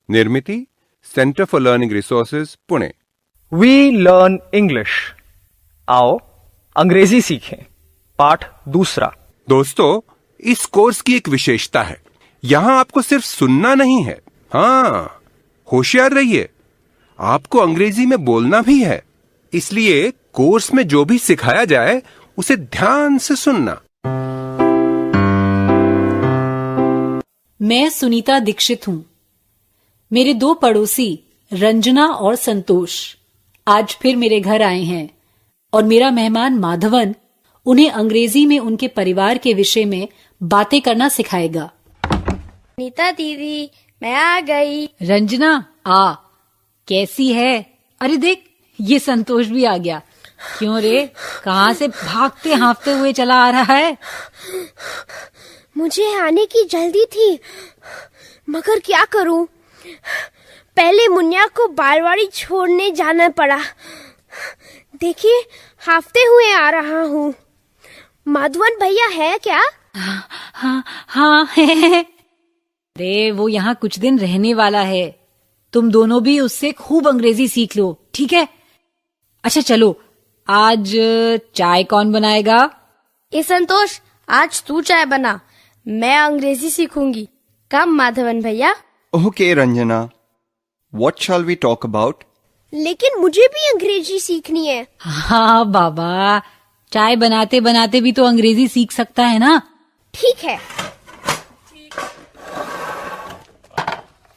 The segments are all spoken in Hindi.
निर्मिति, centre for learning resources, Pune. We learn English. आओ अंग्रेजी सीखें। पाठ दूसरा। दोस्तों, इस कोर्स की एक विशेषता है, यहां आपको सिर्फ सुनना नहीं है, हाँ, होशियार रहिए, आपको अंग्रेजी में बोलना भी है। इसलिए कोर्स में जो भी सिखाया जाए उसे ध्यान से सुनना। मैं सुनीता दीक्षित हूँ। मेरे दो पड़ोसी रंजना और संतोष आज फिर मेरे घर आए हैं और मेरा मेहमान माधवन उन्हें अंग्रेजी में उनके परिवार के विषय में बातें करना सिखाएगा। नीता दीदी, मैं आ गई। रंजना, आ, कैसी है? अरे देख, ये संतोष भी आ गया। क्यों रे, कहाँ से भागते हाँफते हुए चला आ रहा है? मुझे आने की जल्दी थी, मगर क्या करूं? पहले मुन्या को बालवाड़ी छोड़ने जाना पड़ा। देखिए, हाफते हुए आ रहा हूँ। माधवन भैया है क्या? हाँ है। अरे वो यहाँ कुछ दिन रहने वाला है। तुम दोनों भी उससे खूब अंग्रेजी सीख लो, ठीक है? अच्छा चलो, आज चाय कौन बनाएगा? ए संतोष, आज तू चाय बना, मैं अंग्रेजी सीखूंगी। कम माधवन भैया। Okay Ranjana, what shall we talk about? लेकिन मुझे भी अंग्रेजी सीखनी है। हाँ बाबा, चाय बनाते बनाते भी तो अंग्रेजी सीख सकता है ना। ठीक है।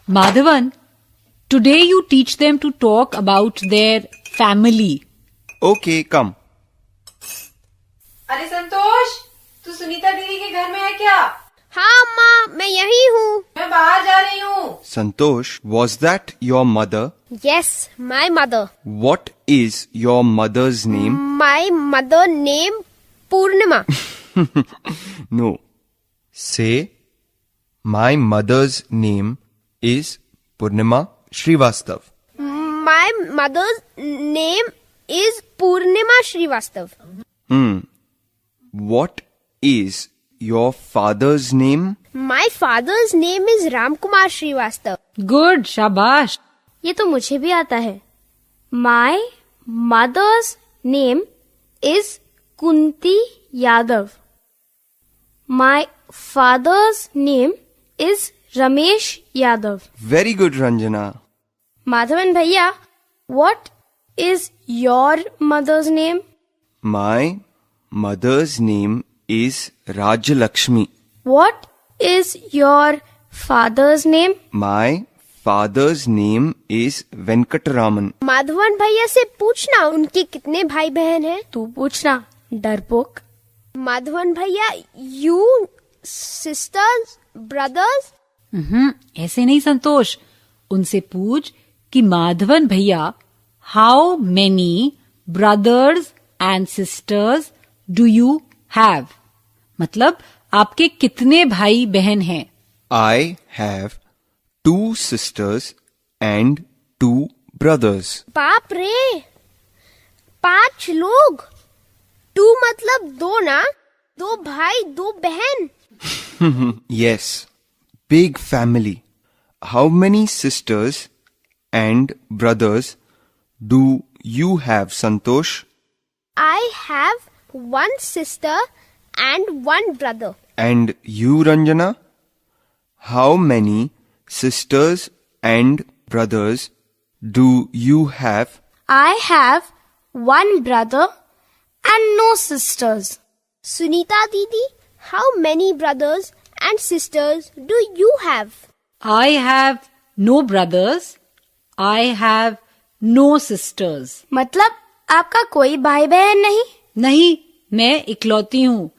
Madhavan, today you teach them to talk about their family. Okay, come. अरे संतोष, तू सुनीता दीदी के घर में है क्या? हाँ माँ, मैं यही हूँ। मैं बाहर जा रही हूँ। संतोष, was that your mother? Yes, my mother. What is your mother's name? My mother name Purnima. No. Say, my mother's name is Purnima Srivastav. My mother's name is Purnima Srivastav. What is your father's name? My father's name is Ramkumar Srivastav. Good, शाबाश। ये तो मुझे भी आता है। My mother's name is Kunti Yadav. My father's name is Ramesh Yadav. Very good, Ranjana. Madhavan Bhaiya, what is your mother's name? My mother's name is Rajalakshmi. What is your father's name? My father's name is Venkataraman. Madhavan भैया से पूछना उनके कितने भाई बहन हैं। तू पूछना, डरपोक। माधवन भैया, you sisters, brothers? ऐसे नहीं संतोष, उनसे पूछ कि माधवन भैया, how many brothers and sisters do you have? मतलब आपके कितने भाई बहन हैं? I have 2 sisters and 2 brothers. बाप रे, 5 लोग। 2 मतलब 2 ना? 2 भाई 2 बहन। Yes, big family. How many sisters and brothers do you have, Santosh? I have 1 sister and 1 brother. And you, Ranjana? How many sisters and brothers do you have? I have 1 brother and no sisters. Sunita Didi, how many brothers and sisters do you have? I have no brothers. I have no sisters. मतलब आपका कोई भाई बहन नहीं? नहीं, मैं इकलौती हूँ।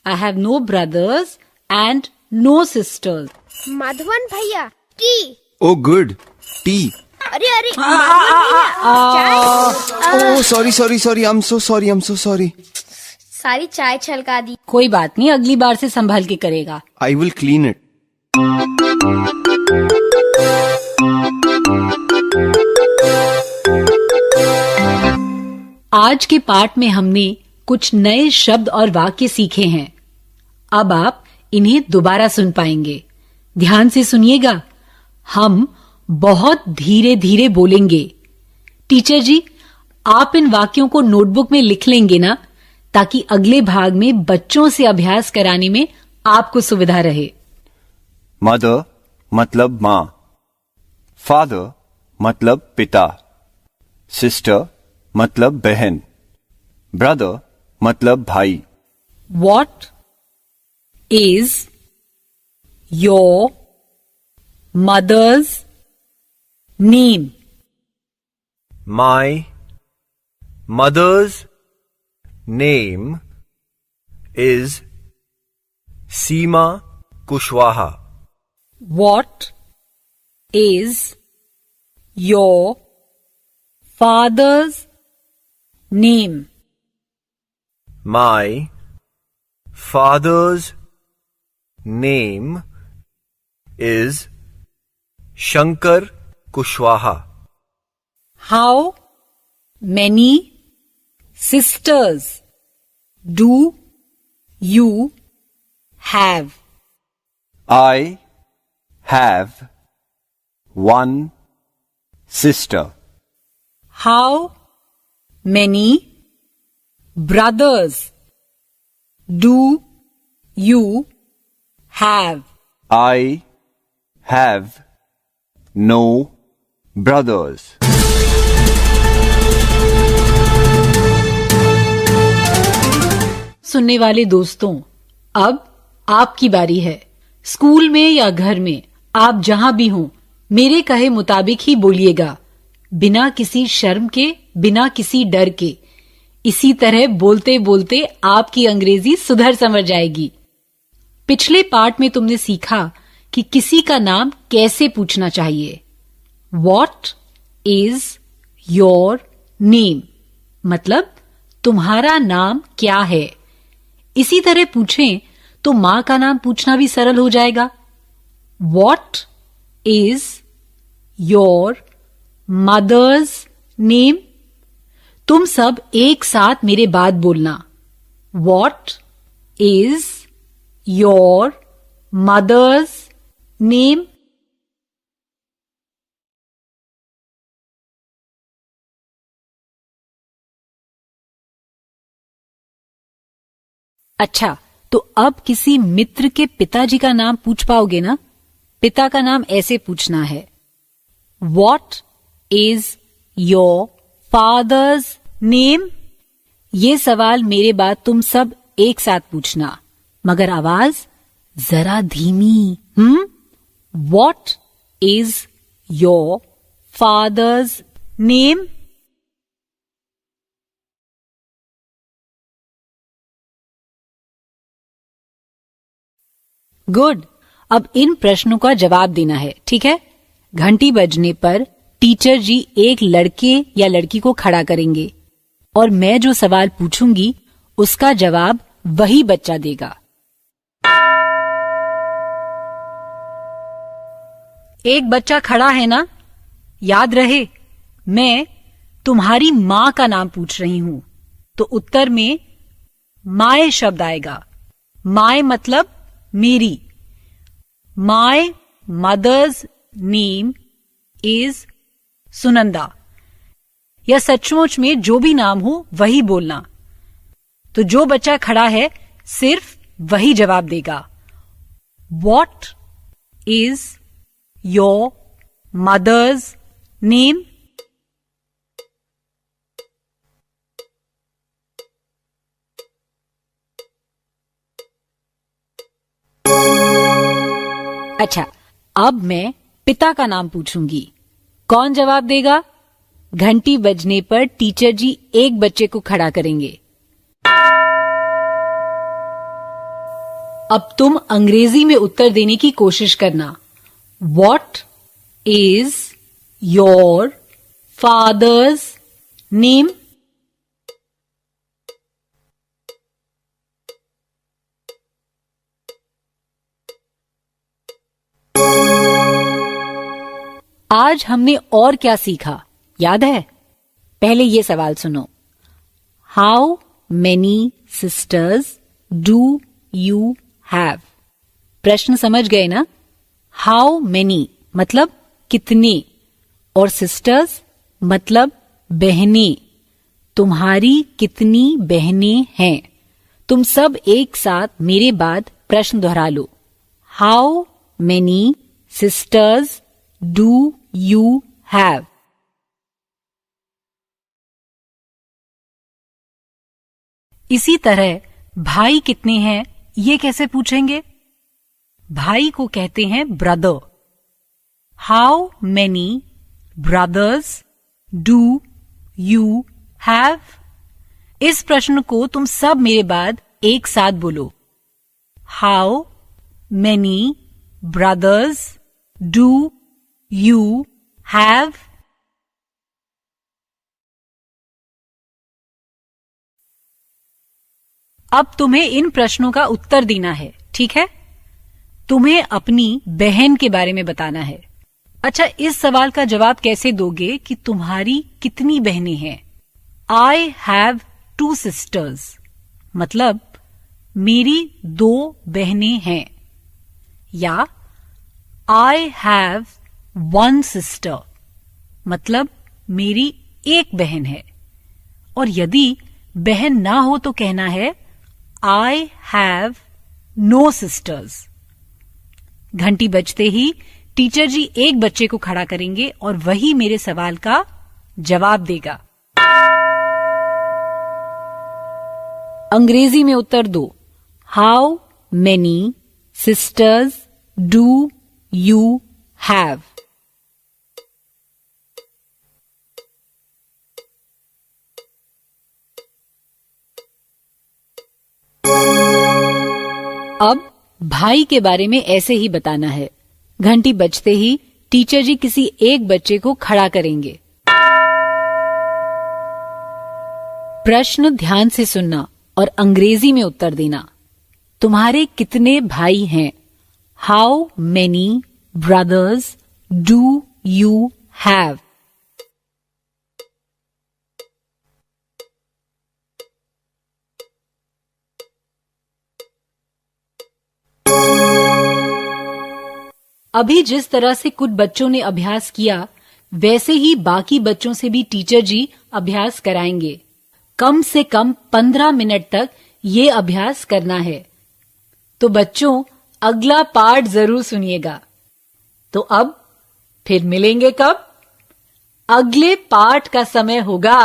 I have no brothers and no sisters. Madhavan भैया, टी। Oh, good. Tea. अरे माधवन भैया, चाय। Oh, sorry. I'm so sorry. सारी चाय छलका दी। कोई बात नहीं, अगली बार से संभल के करेगा। I will clean it. आज के पाठ में हमने कुछ नए शब्द और वाक्य सीखे हैं। अब आप इन्हें दोबारा सुन पाएंगे। ध्यान से सुनिएगा। हम बहुत धीरे धीरे बोलेंगे। टीचर जी, आप इन वाक्यों को नोटबुक में लिख लेंगे ना, ताकि अगले भाग में बच्चों से अभ्यास कराने में आपको सुविधा रहे। मदर मतलब माँ, फादर मतलब पिता, सिस्टर मतलब बहन, ब्रदर मतलब भाई। What is your mother's name? My mother's name is Seema Kushwaha. What is your father's name? My father's name is Shankar Kushwaha. How many sisters do you have? I have one sister. How many brothers do you have? I have no brothers. सुनने वाले दोस्तों, अब आपकी बारी है। स्कूल में या घर में, आप जहां भी हों, मेरे कहे मुताबिक ही बोलिएगा, बिना किसी शर्म के, बिना किसी डर के। इसी तरह बोलते बोलते आपकी अंग्रेजी सुधर समझ जाएगी। पिछले पार्ट में तुमने सीखा कि किसी का नाम कैसे पूछना चाहिए। What is your name? मतलब तुम्हारा नाम क्या है। इसी तरह पूछें तो मां का नाम पूछना भी सरल हो जाएगा। What is your mother's name? तुम सब एक साथ मेरे बाद बोलना। What is your mother's name? अच्छा, तो अब किसी मित्र के पिताजी का नाम पूछ पाओगे ना? पिता का नाम ऐसे पूछना है, What is your father's name? ये सवाल मेरे बाद तुम सब एक साथ पूछना, मगर आवाज जरा धीमी। What is your father's name? Good. अब इन प्रश्नों का जवाब देना है, ठीक है? घंटी बजने पर टीचर जी एक लड़के या लड़की को खड़ा करेंगे और मैं जो सवाल पूछूंगी उसका जवाब वही बच्चा देगा। एक बच्चा खड़ा है ना? याद रहे, मैं तुम्हारी मां का नाम पूछ रही हूं, तो उत्तर में माय शब्द आएगा। माय मतलब मेरी। My mother's name is Sunanda. या सचमुच में जो भी नाम हो वही बोलना। तो जो बच्चा खड़ा है सिर्फ वही जवाब देगा। What is your mother's name? अच्छा, अब मैं पिता का नाम पूछूंगी। कौन जवाब देगा? घंटी बजने पर टीचर जी एक बच्चे को खड़ा करेंगे। अब तुम अंग्रेजी में उत्तर देने की कोशिश करना। What is your father's name? आज हमने और क्या सीखा, याद है? पहले ये सवाल सुनो। How many sisters do you have? प्रश्न समझ गए ना? हाउ मेनी मतलब कितने, और सिस्टर्स मतलब बहनें। तुम्हारी कितनी बहनें हैं? तुम सब एक साथ मेरे बाद प्रश्न दोहरा लो। How many sisters do you have? इसी तरह भाई कितने हैं ये कैसे पूछेंगे? भाई को कहते हैं brother. How many brothers do you have? इस प्रश्न को तुम सब मेरे बाद एक साथ बोलो। How many brothers do you have? अब तुम्हें इन प्रश्नों का उत्तर देना है, ठीक है? तुम्हें अपनी बहन के बारे में बताना है। अच्छा, इस सवाल का जवाब कैसे दोगे कि तुम्हारी कितनी बहनें हैं? आई हैव 2 sisters, मतलब मेरी 2 बहनें हैं। या आई हैव 1 sister, मतलब मेरी एक बहन है। और यदि बहन ना हो तो कहना है I have no sisters। घंटी बजते ही टीचर जी एक बच्चे को खड़ा करेंगे और वही मेरे सवाल का जवाब देगा। अंग्रेजी में उत्तर दो। How many sisters do you have? अब भाई के बारे में ऐसे ही बताना है। घंटी बजते ही टीचर जी किसी एक बच्चे को खड़ा करेंगे। प्रश्न ध्यान से सुनना और अंग्रेजी में उत्तर देना। तुम्हारे कितने भाई हैं? How many brothers do you have? अभी जिस तरह से कुछ बच्चों ने अभ्यास किया वैसे ही बाकी बच्चों से भी टीचर जी अभ्यास कराएंगे। कम से कम 15 मिनट तक ये अभ्यास करना है। तो बच्चों अगला पार्ट जरूर सुनिएगा। तो अब फिर मिलेंगे कब? अगले पार्ट का समय होगा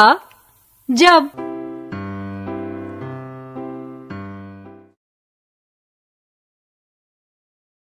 जब